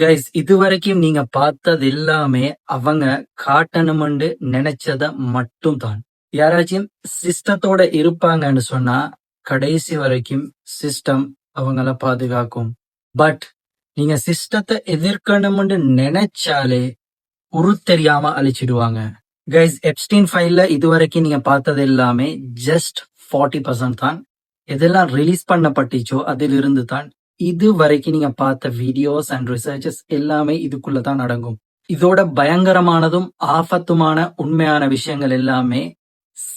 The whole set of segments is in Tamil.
கைஸ், இதுவரைக்கும் நீங்க பார்த்தது எல்லாமே அவங்க காட்டணும்னு நினைச்சத மட்டும் தான். யாராச்சும் சிஸ்டத்தோட இருப்பாங்கன்னு சொன்னா கடைசி வரைக்கும் சிஸ்டம் அவங்கள பாதுகாக்கும். பட் நீங்க சிஸ்டத்தை எதிர்க்கணும்னு நினைச்சாலே தெரியாம அழிச்சிடுவாங்க. கைஸ், எப்ஸ்டீன் ஃபைல்ல இதுவரைக்கும் நீங்க பார்த்தது எல்லாமே ஜஸ்ட் 40% தான். எதெல்லாம் ரிலீஸ் பண்ணப்பட்டுச்சோ அதிலிருந்து தான் இது வரைக்கும் நீங்க பார்த்த வீடியோஸ் அண்ட் ரிசர்ச்சஸ் எல்லாமே இதுக்குள்ளதான் அடங்கும். இதோட பயங்கரமானதும் ஆபத்துமான உண்மையான விஷயங்கள் எல்லாமே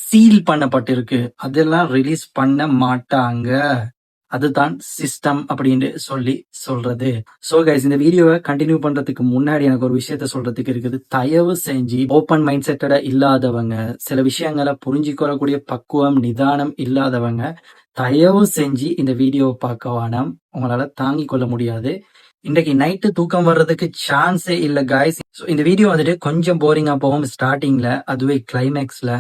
சீல் பண்ணப்பட்டிருக்கு. அதெல்லாம் ரிலீஸ் பண்ண மாட்டாங்க. அதுதான் சிஸ்டம் அப்படின்னு சொல்றது. சோ கைஸ், இந்த வீடியோவை கண்டினியூ பண்றதுக்கு முன்னாடி எனக்கு ஒரு விஷயத்த சொல்றதுக்கு இருக்குது. தயவு செஞ்சு ஓப்பன் மைண்ட் செட்டட இல்லாதவங்க, சில விஷயங்களை புரிஞ்சுக்கொள்ளக்கூடிய பக்குவம் நிதானம் இல்லாதவங்க தயவு செஞ்சு இந்த வீடியோவை பார்க்க வேணாம். உங்களால தாங்கிக் கொள்ள முடியாது. இன்றைக்கு நைட்டு தூக்கம் வர்றதுக்கு சான்ஸே இல்ல கைஸ். இந்த வீடியோ வந்துட்டு கொஞ்சம் போரிங்கா போகும் ஸ்டார்டிங்ல, அதுவே கிளைமேக்ஸ்ல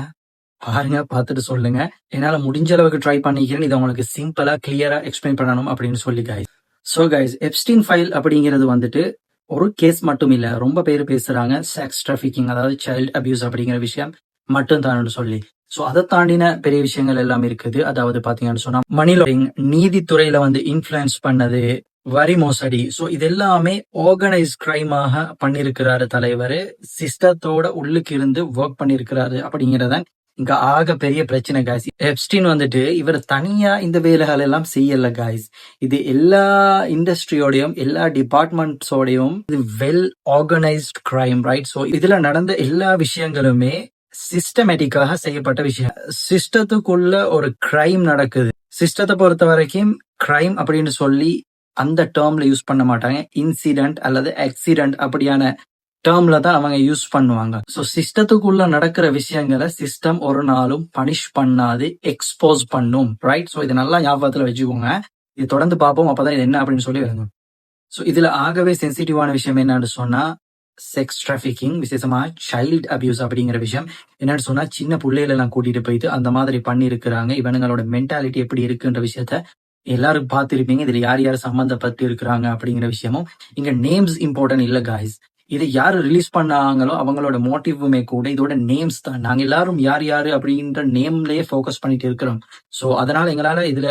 பாருங்க, பார்த்துட்டு சொல்லுங்க. என்னால முடிஞ்ச அளவுக்கு ட்ரை பண்ணிக்கிறேன் இதை உங்களுக்கு சிம்பிளா கிளியரா எக்ஸ்பிளைன் பண்ணணும் அப்படின்னு சொல்லி guys. So guys, Epstein file அப்படிங்கிறது வந்துட்டு ஒரு கேஸ் மட்டும் இல்ல. ரொம்ப பேர் பேசுறாங்க செக்ஸ் டிராஃபிக்கிங், அதாவது சைல்ட் அபியூஸ் அப்படிங்கிற விஷயம் மட்டும் தான் சொல்லி. சோ அதை தாண்டின பெரிய விஷயங்கள் எல்லாம் இருக்குது. அதாவது பாத்தீங்கன்னு சொன்னா மணி லாண்டரிங், நீதித்துறையில வந்து இன்ஃபுளுன்ஸ் பண்ணது, வரி மோசடி. சோ இது எல்லாமே ஆர்கனைஸ் கிரைமாக பண்ணிருக்கிறாரு தலைவர். சிஸ்டத்தோட உள்ளுக்கு இருந்து ஒர்க் பண்ணிருக்கிறாரு அப்படிங்கறத இங்க ஆக பெரிய பிரச்சனை காய்ஸ். எப்ஸ்டீன் வந்துட்டு இவர் தனியா இந்த வேலைகள் எல்லாம் செய்யல காய்ஸ். இது எல்லா இண்டஸ்ட்ரியோடையும் எல்லா டிபார்ட்மெண்ட்ஸோடையும் இது well organised crime, right? So இதுல நடந்த எல்லா விஷயங்களுமே சிஸ்டமேட்டிக்காக செய்யப்பட்ட விஷயம். சிஸ்டத்துக்குள்ள ஒரு கிரைம் நடக்குது. சிஸ்டத்தை பொறுத்த வரைக்கும் கிரைம் அப்படின்னு சொல்லி அந்த டேர்ம்ல யூஸ் பண்ண மாட்டாங்க. இன்சிடென்ட் அல்லது ஆக்சிடென்ட் அப்படியான டேர்ம்ல தான் அவங்க யூஸ் பண்ணுவாங்க. சோ சிஸ்டத்துக்குள்ள நடக்கிற விஷயங்களை சிஸ்டம் ஒரு நாளும் பனிஷ் பண்ணாது, எக்ஸ்போஸ் பண்ணும், ரைட்? சோ இது நல்லா ஞாபகத்துல வச்சுக்கோங்க. இது தொடர்ந்து பார்ப்போம், அப்பதான் இது என்ன அப்படின்னு சொல்லி வருங்க. சோ இதுல ஆகவே சென்சிட்டிவான விஷயம் என்னன்னு சொன்னா செக்ஸ் டிராஃபிக்கிங், விசேஷமா சைல்ட் அபியூஸ் அப்படிங்கிற விஷயம். என்னன்னு சொன்னா சின்ன பிள்ளைகளை எல்லாம் கூட்டிட்டு போயிட்டு அந்த மாதிரி பண்ணி இருக்கிறாங்க. இவனுங்களோட மென்டாலிட்டி எப்படி இருக்குன்ற விஷயத்த எல்லாரும் பார்த்திருப்பீங்க. இதுல யார் யார் சம்பந்தப்பட்டு இருக்கிறாங்க அப்படிங்கிற விஷயமும். இங்க நேம்ஸ் இம்பார்ட்டன்ட் இல்ல காய்ஸ். இதை யாரு ரிலீஸ் பண்ணாங்களோ அவங்களோட மோட்டிவுமே கூட இதோட நேம்ஸ் தான். நாங்க எல்லாரும் யார் யாரு அப்படின்ற நேம்லயே போக்கஸ் பண்ணிட்டு இருக்கிறோம். சோ அதனால எங்களால இதுல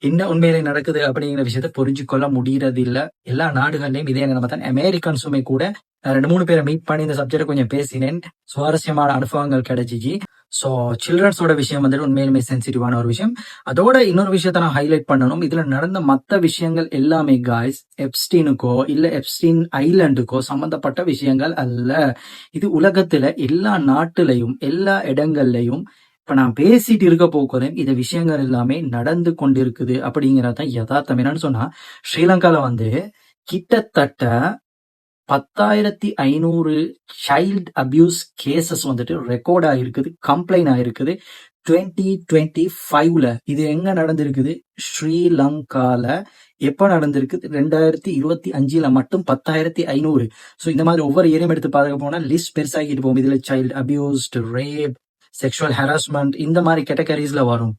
என்ன உண்மையிலே நடக்குது அப்படிங்கிற விஷயத்த புரிஞ்சு கொள்ள முடியறது இல்ல. எல்லா நாடுகள்லயும் இதே நிலைமை தான். அமெரிக்கன்ஸுமே கூட 2-3 பேரை மீட் பண்ணி இந்த சப்ஜெக்ட் கொஞ்சம் பேசினேன். சுவாரஸ்யமான அனுபவங்கள் கிடைச்சிச்சு. சோ சில்ட்ரன்ஸோட விஷயம் வந்துட்டு உண்மையிலுமே சென்சிட்டிவான ஒரு விஷயம். அதோட இன்னொரு விஷயத்த நான் ஹைலைட் பண்ணணும். இதுல நடந்த மத்த விஷயங்கள் எல்லாமே காய்ஸ் எப்ஸ்டீனுக்கோ இல்ல எப்ஸ்டீன் ஐலண்டுக்கோ சம்பந்தப்பட்ட விஷயங்கள் அல்ல. இது உலகத்துல எல்லா நாட்டுலையும் எல்லா இடங்கள்லயும் இப்ப நான் பேசிட்டு இருக்க போக்குறேன் இந்த விஷயங்கள் எல்லாமே நடந்து கொண்டிருக்குது அப்படிங்கறதான் யதார்த்தம். என்னன்னு சொன்னா ஸ்ரீலங்கால வந்து கிட்டத்தட்ட 10,500 சைல்ட் அபியூஸ் கேசஸ் வந்துட்டு ரெக்கார்ட் ஆயிருக்குது, கம்ப்ளைண்ட் ஆயிருக்குது 2025ல. இது எங்க நடந்திருக்குது? ஸ்ரீலங்கால. எப்ப நடந்திருக்கு? 2025ல மட்டும் 10,500. சோ இந்த மாதிரி ஒவ்வொரு ஏரியம் எடுத்து பார்க்க போனா லிஸ்ட் பெருசாகிட்டு போகும். இதுல child abused, rape, sexual harassment இந்த மாதிரி கேட்டகரிஸ்ல வரும்.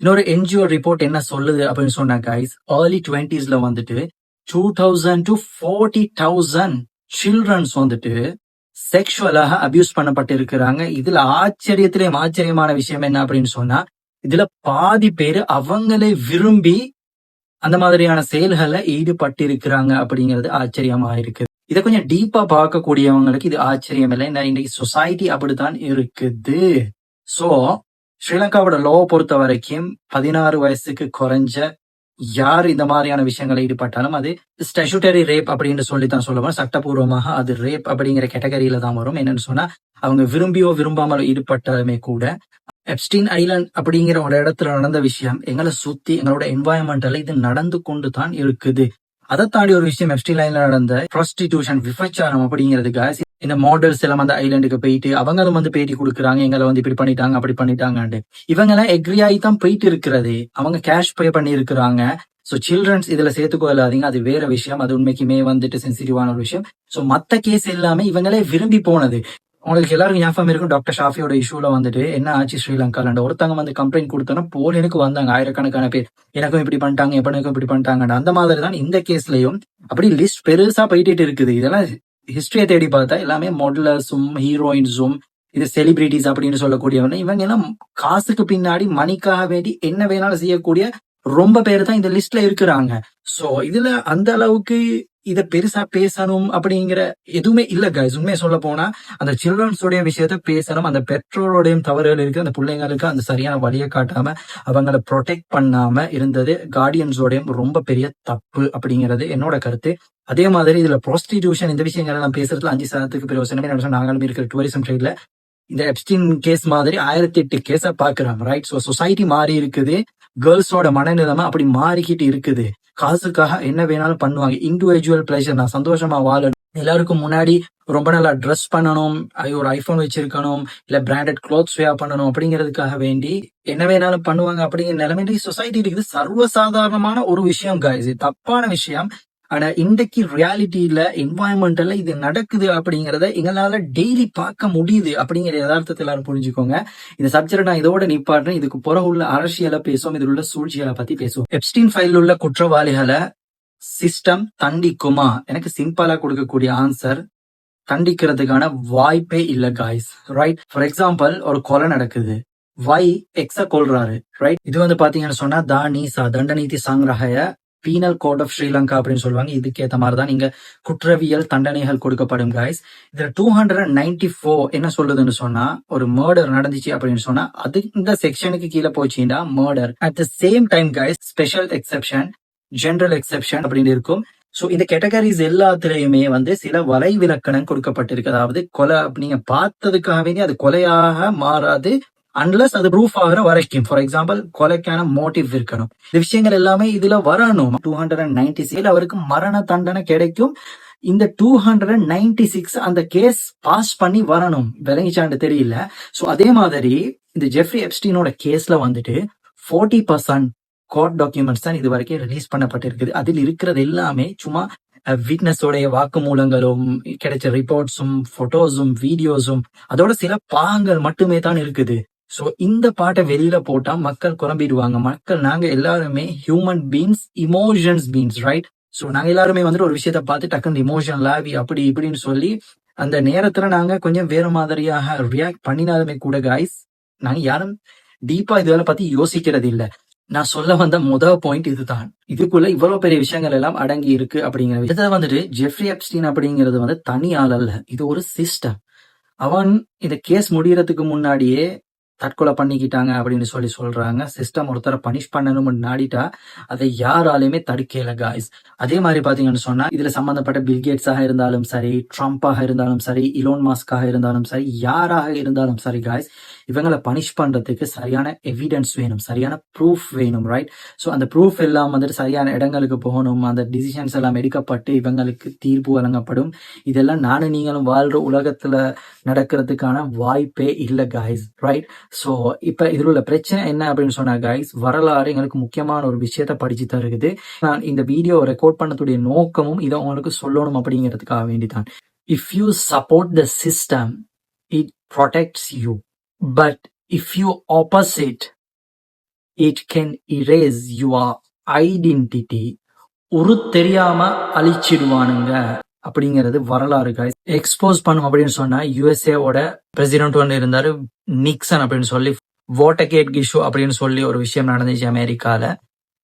இன்னொரு என்ஜிஓ ரிப்போர்ட் என்ன சொல்லுது அப்படின்னு சொன்னா கைஸ், ஏர்லி 20sல வந்துட்டு 2,000 to 40,000 சில்ட்ரன்ஸ் வந்துட்டு செக்ஷுவலாக அபியூஸ் பண்ணப்பட்டு இருக்கிறாங்க. இதுல ஆச்சரியமான விஷயம் என்ன அப்படின்னு சொன்னா இதுல பாதி பேரு அவங்களே விரும்பி அந்த மாதிரியான செயல்களை ஈடுபட்டு இருக்கிறாங்க அப்படிங்கிறது ஆச்சரியமா இருக்கு. இதை கொஞ்சம் டீப்பா பார்க்கக்கூடியவங்களுக்கு இது ஆச்சரியம் இல்லை. இன்னைக்கு சொசைட்டி அப்படித்தான் இருக்குது. சோ ஸ்ரீலங்காவோட லோ பொறுத்த வரைக்கும் 16 வயசுக்கு குறைஞ்ச யார் இந்த மாதிரியான விஷயங்களை ஈடுபட்டாலும் அது ஸ்டாட்யூட்டரி ரேப் அப்படின்னு சொல்லித்தான் சொல்லுவோம். சட்டப்பூர்வமாக அது ரேப் அப்படிங்கிற கேட்டகரியில தான் வரும். என்னன்னு சொன்னா அவங்க விரும்பியோ விரும்பாமலோ ஈடுபட்டாலுமே கூட எப்ஸ்டீன் ஐலண்ட் அப்படிங்கிற ஒரு இடத்துல நடந்த விஷயம் எங்களை சுத்தி எங்களோட என்வாயன்மெண்ட்ல இது நடந்து கொண்டு தான் இருக்குது. அதை தாண்டி ஒரு விஷயம் எப்ஸ்டீன் ஐலண்ட்ல நடந்த ப்ராஸ்டிடியூஷன், விபச்சாரம் அப்படிங்கிறதுக்காக இந்த மாடல்ஸ் எல்லாம் அந்த ஐலண்டுக்கு போயிட்டு அவங்களும் வந்து பேட்டி கொடுக்குறாங்க. எங்களை வந்து இப்படி பண்ணிட்டாங்க அப்படி பண்ணிட்டாங்க. இவங்க எல்லாம் எக்ரி ஆகி தான் போயிட்டு இருக்கிறது. அவங்க கேஷ் பே பண்ணி இருக்கிறாங்க. சோ சில்ட்ரன்ஸ் இதுல சேர்த்துக்கொள்ளாதீங்க, அது வேற விஷயம். அது உண்மைக்குமே வந்துட்டு சென்சிட்டிவான ஒரு விஷயம். சோ மத்த கேஸ் எல்லாமே இவங்களே விரும்பி போனது. உங்களுக்கு எல்லாருக்கும் ஞாபகம் இருக்கும் டாக்டர் ஷாஃபியோட இஷ்யூல வந்துட்டு என்ன ஆச்சு ஸ்ரீலங்கால ஒருத்தவங்க வந்து கம்ப்ளைண்ட் கொடுத்தோன்னா போலீனுக்கு வந்தாங்க ஆயிரக்கணக்கான பேர், எனக்கும் இப்படி பண்ணிட்டாங்க எப்பனுக்கும் இப்படி பண்ணிட்டாங்க. அந்த மாதிரி தான் இந்த கேஸ்லயும் அப்படி லிஸ்ட் பெருசா போயிட்டு இருக்குது. இதெல்லாம் ஹிஸ்டரியை தேடி பார்த்தா எல்லாமே மாடலர்ஸும் ஹீரோயின்ஸும் இது செலிபிரிட்டிஸ் அப்படின்னு சொல்லக்கூடியவங்க. இவங்க எல்லாம் காசுக்கு பின்னாடி மணிக்காக வேண்டி என்ன வேணாலும் செய்யக்கூடிய ரொம்ப பேர் தான் இந்த லிஸ்ட்ல இருக்கிறாங்க. சோ இதுல அந்த அளவுக்கு இத பெருசா பேசணும் அப்படிங்கிற எதுவுமே இல்ல கைஸ். உண்மையை சொல்ல போனா அந்த சில்ட்ரன்ஸோடைய விஷயத்த பேசணும். அந்த பெற்றோருடைய தவறுகள் இருக்கு, அந்த பிள்ளைங்களுக்கு அந்த சரியான வழியை காட்டாம அவங்கள ப்ரொடெக்ட் பண்ணாம இருந்தது கார்டியன்ஸோடைய ரொம்ப பெரிய தப்பு அப்படிங்கிறது என்னோட கருத்து. அதே மாதிரி இதுல ப்ராஸ்டிடியூஷன் இந்த விஷயங்கள் எல்லாம் பேசுறதுல 5 பிரயோசனமே நாங்களும் இருக்கிற டூரிசம் ட்ரேட்ல இந்த எப்ஸ்டீன் கேஸ் மாதிரி 1008 கேஸ பாக்குறாங்க. ரைட். ஸோ சொசைட்டி மாறி இருக்குது, கேர்ள்ஸோட மனநிலைமை அப்படி மாறிக்கிட்டு இருக்குது. காசுக்காக என்ன வேணாலும் பண்ணுவாங்க. இண்டிவிஜுவல் பிளஷர், நான் சந்தோஷமா வாழணும், எல்லாருக்கும் முன்னாடி ரொம்ப நல்லா ட்ரெஸ் பண்ணணும், ஒரு ஐபோன் வச்சிருக்கணும், இல்ல பிராண்டட் கிளாத்ஸ் வேர் பண்ணணும் அப்படிங்கிறதுக்காக வேண்டி என்ன வேணாலும் பண்ணுவாங்க அப்படிங்கிற நிலைமை சொசைட்டி இருக்குது. சர்வசாதாரணமான ஒரு விஷயம் guys, இது தப்பான விஷயம். ஆனா இன்றைக்கு ரியாலிட்டியில என்வாயன்மெண்டல்ல இது நடக்குது அப்படிங்கறத எங்களால டெய்லி பார்க்க முடியுது அப்படிங்கிற யதார்த்தத்தை எல்லாரும் புரிஞ்சுக்கோங்க. இந்த சப்ஜெக்ட் நான் இதோட நிப்பாட்டுறேன். இதுக்கு புறம் உள்ள அரசியலை பேசுவோம், இதில் உள்ள சூழ்ச்சிகளை பத்தி பேசுவோம். எப்ஸ்டீன் ஃபைல் உள்ள குற்றவாளிகளை சிஸ்டம் தண்டிக்குமா? எனக்கு சிம்பிளா கொடுக்கக்கூடிய ஆன்சர், தண்டிக்கிறதுக்கான வாய்ப்பே இல்ல காய்ஸ். ரைட். ஃபார் எக்ஸாம்பிள், ஒரு கொலை நடக்குது, வை எக்ஸ கொல்றாரு. ரைட். இது வந்து பாத்தீங்கன்னு சொன்னா தானீசா தண்டநீதி சங்கிரஹய பீனல் கோட் ஆஃப் ஸ்ரீலங்கா அப்படின்னு சொல்லுவாங்க. இதுக்கேற்ற மாதிரிதான் நீங்க குற்றவியல் தண்டனைகள் கொடுக்கப்படும் guys. இதுல 294 என்ன சொல்லுதுன்னு சொன்னா, ஒரு மர்டர் நடந்துச்சு அப்படின்னு சொன்னா அது இந்த செக்ஷனுக்கு கீழே போச்சுன்னா murder. At the same time guys, special exception, general exception அப்படின்னு இருக்கும். சோ இந்த கேட்டகரிஸ் எல்லாத்துலயுமே வந்து சில வரைவிலக்கணம் கொடுக்கப்பட்டிருக்கு. அதாவது கொலை நீங்க பார்த்ததுக்காகவே அது கொலையாக மாறாது அன்லஸ் அது ப்ரூஃப் ஆகிற வரைக்கும். ஃபார் எக்ஸாம்பிள், கொலைக்கான மோட்டிவ் இருக்கணும். இந்த விஷயங்கள் எல்லாமே இதுல வரணும். 296 அவருக்கு மரண தண்டனை கிடைக்கும். இந்த 296 அந்த கேஸ் பாஸ் பண்ணி வரணும். விளங்கிச்சாண்டு தெரியல. சோ அதே மாதிரி இந்த ஜெஃப்ரி எப்ஸ்டீனோட கேஸ்ல வந்துட்டு 40% கோர்ட் டாக்குமெண்ட்ஸ் தான் இது வரைக்கும் ரிலீஸ் பண்ணப்பட்டிருக்குது. அதில் இருக்கிறது எல்லாமே சும்மா விட்னஸோடைய வாக்குமூலங்களும் கிடைச்ச ரிப்போர்ட்ஸும் போட்டோஸும் வீடியோஸும் அதோட சில பாகங்கள் மட்டுமே தான் இருக்குது. சோ இந்த பாட்டை வெளியில போட்டா மக்கள் குழம்பிடுவாங்க. மக்கள் நாங்க எல்லாருமே human beans, emotions beans. Right. So நாங்க எல்லாருமே வந்துட்டு ஒரு விஷயத்த பார்த்து டக்குன்னு இமோஷனல் ஆகி அப்படி இப்படின்னு சொல்லி அந்த நேரத்துல நாங்க கொஞ்சம் வேற மாதிரியாக ரியாக்ட் பண்ணினாலுமே கூட காய்ஸ், நாங்க யாரும் டீப்பா இதெல்லாம் பத்தி யோசிக்கிறது இல்ல. நான் சொல்ல வந்த முதல் பாயிண்ட் இதுதான். இதுக்குள்ள இவ்வளவு பெரிய விஷயங்கள் எல்லாம் அடங்கி இருக்கு அப்படிங்கிற இதை வந்துட்டு ஜெஃப்ரி எப்ஸ்டீன் அப்படிங்கிறது வந்து தனி ஆள் அல்ல, இது ஒரு சிஸ்டம். அவன் இந்த கேஸ் முடியறதுக்கு முன்னாடியே தற்கொலை பண்ணிக்கிட்டாங்க அப்படின்னு சொல்றாங்க. சிஸ்டம் ஒருத்தரை பனிஷ் பண்ணணும்னு நாடிட்டா அதை யாராலையுமே தடுக்கல காய்ஸ். அதே மாதிரி பாத்தீங்கன்னு சொன்னா இதுல சம்பந்தப்பட்ட பில்கேட்ஸாக இருந்தாலும் சரி, ட்ரம்பாக இருந்தாலும் சரி, இலோன் மாஸ்காக இருந்தாலும் சரி, யாராக இருந்தாலும் சரி காய்ஸ், இவங்களை பனிஷ் பண்றதுக்கு சரியான எவிடன்ஸ் வேணும், சரியான ப்ரூஃப் வேணும். ரைட். ஸோ அந்த ப்ரூஃப் எல்லாம் வந்துட்டு சரியான இடங்களுக்கு போகணும், அந்த டிசிஷன்ஸ் எல்லாம் எடுக்கப்பட்டு இவங்களுக்கு தீர்ப்பு வழங்கப்படும். இதெல்லாம் நானும் நீங்களும் வாழ்ற உலகத்துல நடக்கிறதுக்கான வாய்ப்பே இல்லை காய்ஸ். ரைட். ஸோ இப்ப இதுல உள்ள பிரச்சனை என்ன அப்படின்னு சொன்னா காய்ஸ், வரலாறு எங்களுக்கு முக்கியமான ஒரு விஷயத்த படிச்சு தருகுது. நான் இந்த வீடியோ ரெக்கார்ட் பண்ணக்கூடிய நோக்கமும் இதை உங்களுக்கு சொல்லணும் அப்படிங்கிறதுக்காக வேண்டிதான். If you support the system, it protects you. But if you opposite, it can erase your identity. ஒரு தெரியாம அழிச்சிடுவானுங்க அப்படிங்கிறது வரலாறு guys. எக்ஸ்போஸ் பண்ணும் அப்படின்னு சொன்னா யுஎஸ்ஏவோட பிரசிடென்ட் ஒன்று இருந்தாரு, நிக்சன் அப்படின்னு சொல்லி, வாட்டர்கேட் இஷ்யூ அப்படின்னு சொல்லி ஒரு விஷயம் நடந்துச்சு அமெரிக்கால.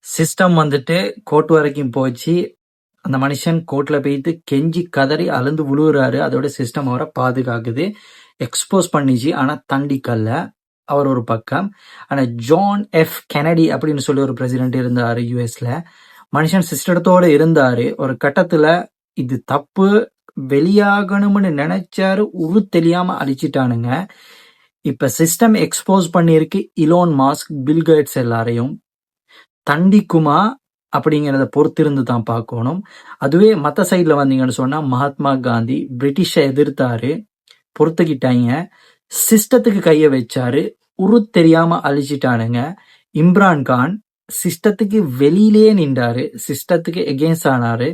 சிஸ்டம் வந்துட்டு கோர்ட் வரைக்கும் போச்சு. அந்த மனுஷன் கோர்ட்ல போயிட்டு கெஞ்சி கதறி அழுந்து விழுகுறாரு. அதோட சிஸ்டம் அவரை பாதுகாக்குது. எக்ஸ்போஸ் பண்ணிச்சு, ஆனா தண்டிக்கல்ல. அவர் ஒரு பக்கம். ஆனா ஜான் எஃப் கெனடி அப்படின்னு சொல்லி ஒரு பிரசிடென்ட் இருந்தாரு யுஎஸ்ல. மனுஷன் சிஸ்டத்தோட இருந்தாரு. ஒரு கட்டத்துல இது தப்பு, வெளியாகணும்னு நினைச்சாரு, தெரியாம அழிச்சிட்டானுங்க. இப்ப சிஸ்டம் எக்ஸ்போஸ் பண்ணிருக்கு இலோன் மாஸ்க், பில்கேட்ஸ் எல்லாரையும். தண்டிக்குமா அப்படிங்கிறத பொறுத்திருந்து தான் பார்க்கணும். அதுவே மத்த சைட்ல வந்தீங்கன்னு சொன்னா மகாத்மா காந்தி பிரிட்டிஷ எதிர்த்தாரு, பொறுத்துக்கிட்டாங்க. சிஸ்டத்துக்கு கைய வச்சாரு, தெரியாம அழிச்சிட்டானுங்க. இம்ரான் கான் சிஸ்டத்துக்கு வெளியிலேயே நின்றாரு, சிஸ்டத்துக்கு எகெயின்ஸ்ட் ஆனாரு.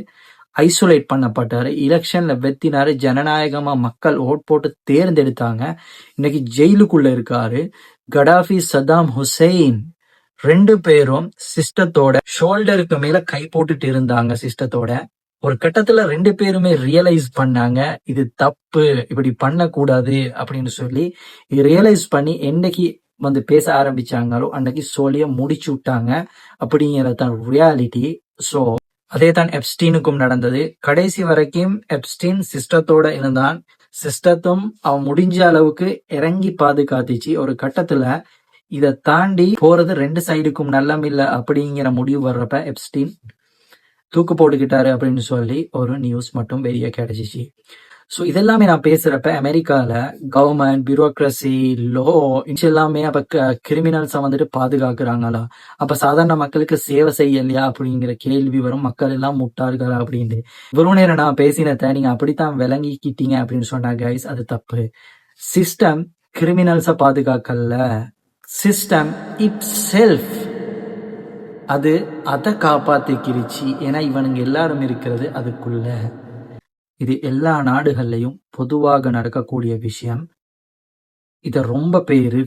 ஐசோலேட் பண்ணப்பட்டாரு. எலெக்ஷன்ல வெத்தினாரு. ஜனநாயகமா மக்கள் ஓட் போட்டு தேர்ந்தெடுத்தாங்க. இன்னைக்கு ஜெயிலுக்குள்ள இருக்காரு. கடாஃபி, சதாம் ஹுசைன் 2 பேரும் சிஸ்டத்தோட ஷோல்டருக்கு மேல கை போட்டுட்டு இருந்தாங்க. சிஸ்டத்தோட ஒரு கட்டத்துல 2 பேருமே ரியலைஸ் பண்ணாங்க, இது தப்பு, இப்படி பண்ணக்கூடாது அப்படின்னு சொல்லி ரியலைஸ் பண்ணி என்னைக்கு வந்து பேச ஆரம்பிச்சாங்களோ அன்னைக்கு சோழிய முடிச்சு விட்டாங்க. அப்படிங்கிறது தான் ரியாலிட்டி. ஸோ அதே தான் எப்ஸ்டீனுக்கும் நடந்தது. கடைசி வரைக்கும் எப்ஸ்டீன் சிஸ்டத்தோட இருந்தான். சிஸ்டத்தும் அவன் முடிஞ்ச அளவுக்கு இறங்கி பாதுகாத்துச்சு. ஒரு கட்டத்துல இதை தாண்டி போறது 2 சைடுக்கும் நல்லமில்லை அப்படிங்கிற முடிவு வர்றப்ப எப்ஸ்டீன் தூக்கு போட்டுக்கிட்டாரு அப்படின்னு சொல்லி ஒரு நியூஸ் மட்டும் வெளியே கிடைச்சிச்சு. ஸோ இதெல்லாமே நான் பேசுறப்ப அமெரிக்கால கவர்மெண்ட், பியூரோக்ரஸி, லோ எல்லாமே அப்ப கிரிமினல்ஸை வந்துட்டு பாதுகாக்கிறாங்களா, அப்ப சாதாரண மக்களுக்கு சேவை செய்யலையா அப்படிங்கிற கேள்வி வரும். மக்கள் எல்லாம் முட்டார்களா அப்படின்னு. இவ்வளவு நேரம் நான் பேசினத நீங்க அப்படித்தான் விளங்கிக்கிட்டீங்க அப்படின்னு சொன்னா கைஸ், அது தப்பு. சிஸ்டம் கிரிமினல்ஸை பாதுகாக்கல, சிஸ்டம் இட் செல்ஃப் அது அதை காப்பாத்திக்கிருச்சு. ஏன்னா இவனுங்க எல்லாரும் இருக்கிறது அதுக்குள்ள. இது எல்லா நாடுகள்லையும் பொதுவாக நடக்கக்கூடிய விஷயம். இத ரொம்ப பேரு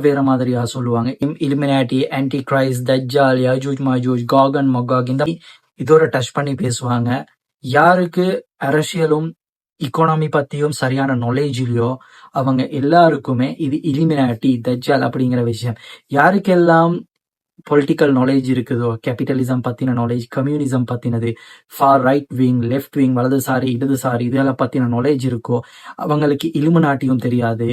வேற மாதிரியா சொல்லுவாங்க. இலுமினாட்டி, ஆன்டி கிரைஸ்ட், தஜ்ஜால், யாஜூஜ் மாஜூஜ், காகன் மொகாக், இந்த இதோட டச் பண்ணி பேசுவாங்க. யாருக்கு அரசியலும் இக்கானமி பத்தியும் சரியான நாலேஜ் இல்லையோ அவங்க எல்லாருக்குமே இது இலுமினாட்டி, தஜ்ஜால் அப்படிங்கிற விஷயம். யாருக்கெல்லாம் பொலிட்டிக்கல் நாலேஜ் இருக்குதோ, கேபிட்டலிசம் பத்தின நாலேஜ், கம்யூனிசம் பத்தினது, far right wing, left wing, வலதுசாரி, இடதுசாரி, இதெல்லாம் பத்தின நாலேஜ் இருக்கோ அவங்களுக்கு இலுமினாட்டியும் தெரியாது,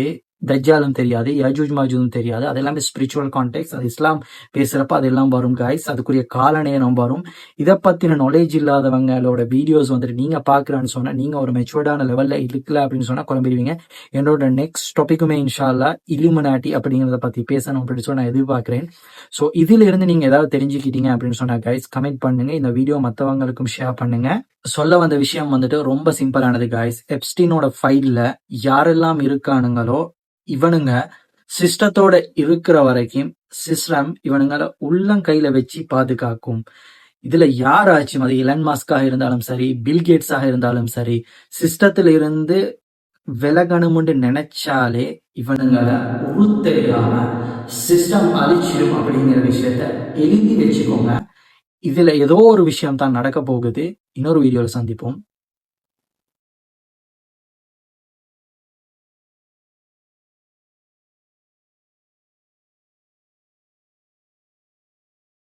தஜ்ஜாலும் தெரியாது, யஜூஜ் மாஜூஜும் தெரியாது. அது எல்லாமே ஸ்பிரிச்சுவல் கான்டெக்ட். அது இஸ்லாம் பேசுறப்ப அதெல்லாம் வரும் கைஸ். அதுக்குரிய கால நேரம் வரும். இதை பத்தின நாலேஜ் இல்லாதவங்களோட வீடியோஸ் வந்துட்டு நீங்க பாக்குறான்னு சொன்னா, நீங்க ஒரு மெச்சூர்டான லெவல்ல இருக்கல அப்படின்னு சொன்னா குழம்பிடுவீங்க. என்னோட நெக்ஸ்ட் டாபிக்குமே இன்ஷா அல்லாஹ் இலுமினாட்டி அப்படிங்கிறத பத்தி பேசணும் அப்படின்னு சொன்னா நான் எதிர்பார்க்கிறேன். ஸோ இதுல இருந்து நீங்க ஏதாவது தெரிஞ்சுக்கிட்டீங்க அப்படின்னு சொன்னா கைஸ் கமெண்ட் பண்ணுங்க. இந்த வீடியோ மற்றவங்களுக்கும் ஷேர் பண்ணுங்க. சொல்ல வந்த விஷயம் வந்துட்டு ரொம்ப சிம்பிளானது கைஸ். எப்ஸ்டீனோட ஃபைல்ல யாரெல்லாம் இருக்கானுங்களோ இவனுங்க சிஸ்டத்தோட இருக்கிற வரைக்கும் சிஸ்டம் இவனுங்களை உள்ளங்கையில வச்சு பாதுகாக்கும். இதுல யாராச்சும் அது எலன் மஸ்காக இருந்தாலும் சரி, பில் கேட்ஸாக இருந்தாலும் சரி, சிஸ்டத்துல இருந்து விலகணும்னு நினைச்சாலே இவனுங்களை உறுத்தெரியாம சிஸ்டம் அழிச்சிடும் அப்படிங்கிற விஷயத்த எழுதி வச்சுக்கோங்க. இதுல ஏதோ ஒரு விஷயம் தான் நடக்க போகுது. இன்னொரு வீடியோல சந்திப்போம்.